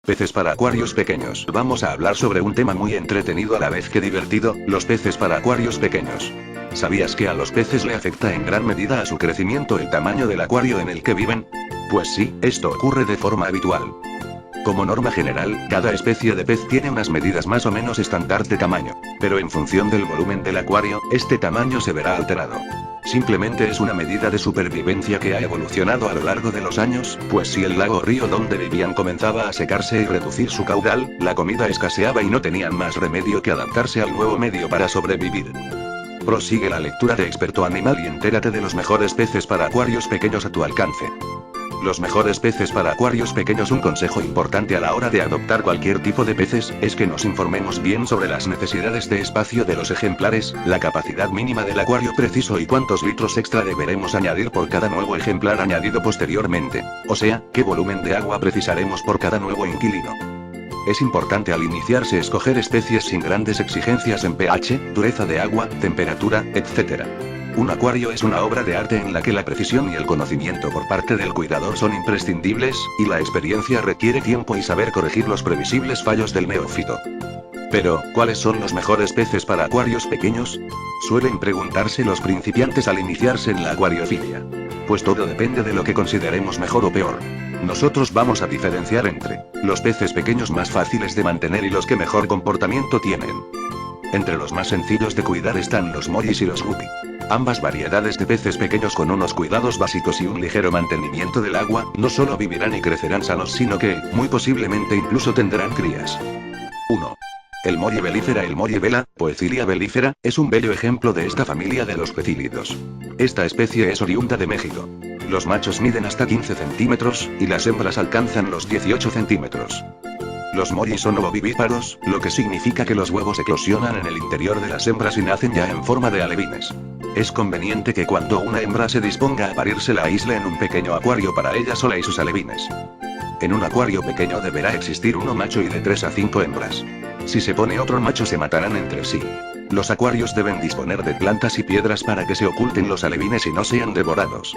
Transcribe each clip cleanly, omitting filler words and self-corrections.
Peces para acuarios pequeños. Vamos a hablar sobre un tema muy entretenido a la vez que divertido, los peces para acuarios pequeños. ¿Sabías que a los peces le afecta en gran medida a su crecimiento el tamaño del acuario en el que viven? Pues sí, esto ocurre de forma habitual. Como norma general, cada especie de pez tiene unas medidas más o menos estándar de tamaño, pero en función del volumen del acuario, este tamaño se verá alterado. Simplemente es una medida de supervivencia que ha evolucionado a lo largo de los años, pues si el lago o río donde vivían comenzaba a secarse y reducir su caudal, la comida escaseaba y no tenían más remedio que adaptarse al nuevo medio para sobrevivir. Prosigue la lectura de Experto Animal y entérate de los mejores peces para acuarios pequeños a tu alcance. Los mejores peces para acuarios pequeños. Un consejo importante a la hora de adoptar cualquier tipo de peces, es que nos informemos bien sobre las necesidades de espacio de los ejemplares, la capacidad mínima del acuario preciso y cuántos litros extra deberemos añadir por cada nuevo ejemplar añadido posteriormente. O sea, qué volumen de agua precisaremos por cada nuevo inquilino. Es importante al iniciarse escoger especies sin grandes exigencias en pH, dureza de agua, temperatura, etc. Un acuario es una obra de arte en la que la precisión y el conocimiento por parte del cuidador son imprescindibles, y la experiencia requiere tiempo y saber corregir los previsibles fallos del neófito. Pero, ¿cuáles son los mejores peces para acuarios pequeños? Suelen preguntarse los principiantes al iniciarse en la acuariofilia. Pues todo depende de lo que consideremos mejor o peor. Nosotros vamos a diferenciar entre los peces pequeños más fáciles de mantener y los que mejor comportamiento tienen. Entre los más sencillos de cuidar están los mollies y los guppy. Ambas variedades de peces pequeños con unos cuidados básicos y un ligero mantenimiento del agua, no solo vivirán y crecerán sanos sino que, muy posiblemente incluso tendrán crías. 1. El mollie belífera. El mollie vela, Poecilia belífera, es un bello ejemplo de esta familia de los pecílidos. Esta especie es oriunda de México. Los machos miden hasta 15 centímetros, y las hembras alcanzan los 18 centímetros. Los mollies son ovovivíparos, lo que significa que los huevos eclosionan en el interior de las hembras y nacen ya en forma de alevines. Es conveniente que cuando una hembra se disponga a parir se la aísle en un pequeño acuario para ella sola y sus alevines. En un acuario pequeño deberá existir uno macho y de 3 a 5 hembras. Si se pone otro macho se matarán entre sí. Los acuarios deben disponer de plantas y piedras para que se oculten los alevines y no sean devorados.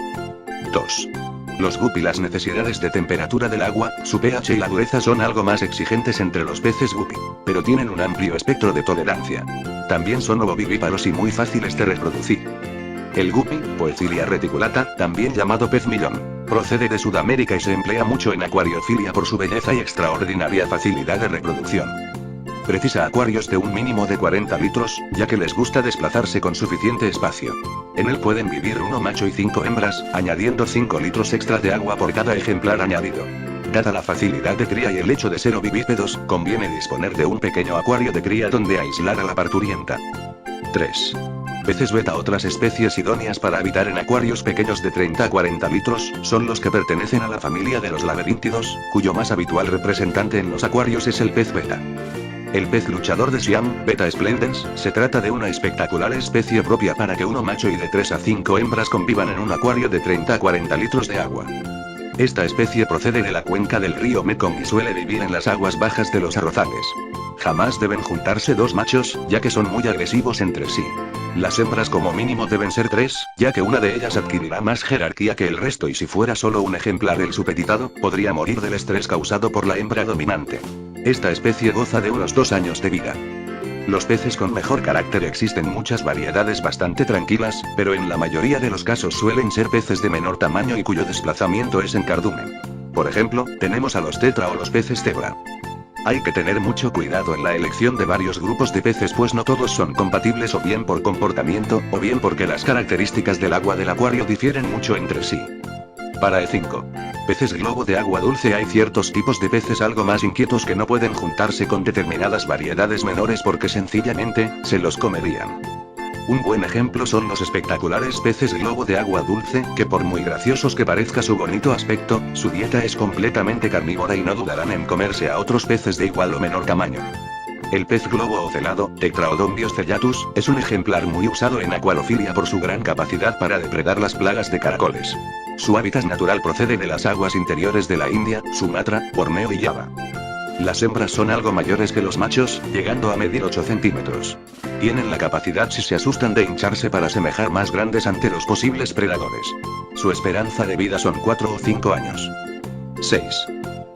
2. Los guppy. Las necesidades de temperatura del agua, su pH y la dureza son algo más exigentes entre los peces guppy, pero tienen un amplio espectro de tolerancia. También son ovovivíparos y muy fáciles de reproducir. El guppy, Poecilia reticulata, también llamado pez millón, procede de Sudamérica y se emplea mucho en acuariofilia por su belleza y extraordinaria facilidad de reproducción. Precisa acuarios de un mínimo de 40 litros, ya que les gusta desplazarse con suficiente espacio. En él pueden vivir uno macho y 5 hembras, añadiendo 5 litros extra de agua por cada ejemplar añadido. Dada la facilidad de cría y el hecho de ser ovivípedos, conviene disponer de un pequeño acuario de cría donde aislar a la parturienta. 3. Peces beta. Otras especies idóneas para habitar en acuarios pequeños de 30 a 40 litros, son los que pertenecen a la familia de los laberíntidos, cuyo más habitual representante en los acuarios es el pez beta. El pez luchador de Siam, Beta splendens, se trata de una espectacular especie propia para que uno macho y de 3 a 5 hembras convivan en un acuario de 30 a 40 litros de agua. Esta especie procede de la cuenca del río Mekong y suele vivir en las aguas bajas de los arrozales. Jamás deben juntarse dos machos, ya que son muy agresivos entre sí. Las hembras como mínimo deben ser 3, ya que una de ellas adquirirá más jerarquía que el resto y si fuera solo un ejemplar el supeditado, podría morir del estrés causado por la hembra dominante. Esta especie goza de unos 2 años de vida. Los peces con mejor carácter. Existen muchas variedades bastante tranquilas, pero en la mayoría de los casos suelen ser peces de menor tamaño y cuyo desplazamiento es en cardumen. Por ejemplo, tenemos a los tetra o los peces cebra. Hay que tener mucho cuidado en la elección de varios grupos de peces pues no todos son compatibles o bien por comportamiento, o bien porque las características del agua del acuario difieren mucho entre sí. Para E5. Peces globo de agua dulce. Hay ciertos tipos de peces algo más inquietos que no pueden juntarse con determinadas variedades menores porque sencillamente, se los comerían. Un buen ejemplo son los espectaculares peces globo de agua dulce, que por muy graciosos que parezca su bonito aspecto, su dieta es completamente carnívora y no dudarán en comerse a otros peces de igual o menor tamaño. El pez globo ocelado, Tetraodontios cellatus, es un ejemplar muy usado en acuariofilia por su gran capacidad para depredar las plagas de caracoles. Su hábitat natural procede de las aguas interiores de la India, Sumatra, Borneo y Java. Las hembras son algo mayores que los machos, llegando a medir 8 centímetros. Tienen la capacidad si se asustan de hincharse para semejar más grandes ante los posibles predadores. Su esperanza de vida son 4 o 5 años. 6.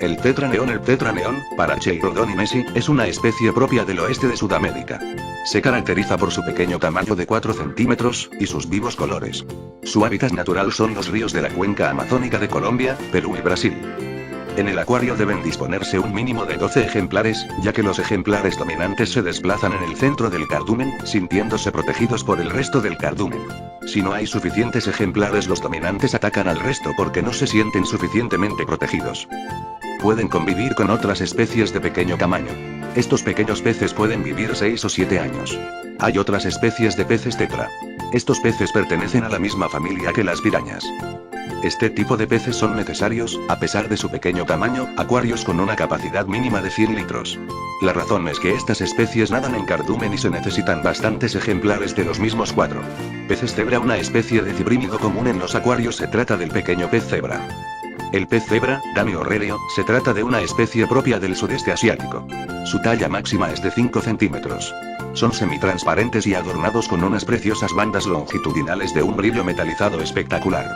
El tetraneón, Paracheirodon messi, es una especie propia del oeste de Sudamérica. Se caracteriza por su pequeño tamaño de 4 centímetros, y sus vivos colores. Su hábitat natural son los ríos de la cuenca amazónica de Colombia, Perú y Brasil. En el acuario deben disponerse un mínimo de 12 ejemplares, ya que los ejemplares dominantes se desplazan en el centro del cardumen, sintiéndose protegidos por el resto del cardumen. Si no hay suficientes ejemplares, los dominantes atacan al resto porque no se sienten suficientemente protegidos. Pueden convivir con otras especies de pequeño tamaño. Estos pequeños peces pueden vivir 6 o 7 años. Hay otras especies de peces tetra. Estos peces pertenecen a la misma familia que las pirañas. Este tipo de peces son necesarios, a pesar de su pequeño tamaño, acuarios con una capacidad mínima de 100 litros. La razón es que estas especies nadan en cardumen y se necesitan bastantes ejemplares de los mismos 4. Peces cebra. Una especie de ciprínido común en los acuarios. Se trata del pequeño pez cebra. El pez cebra, Damio horrereo, se trata de una especie propia del sudeste asiático. Su talla máxima es de 5 centímetros. Son semitransparentes y adornados con unas preciosas bandas longitudinales de un brillo metalizado espectacular.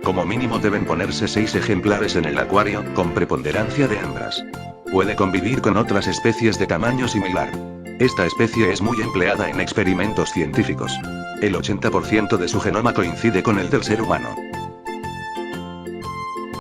Como mínimo deben ponerse 6 ejemplares en el acuario, con preponderancia de hembras. Puede convivir con otras especies de tamaño similar. Esta especie es muy empleada en experimentos científicos. El 80% de su genoma coincide con el del ser humano.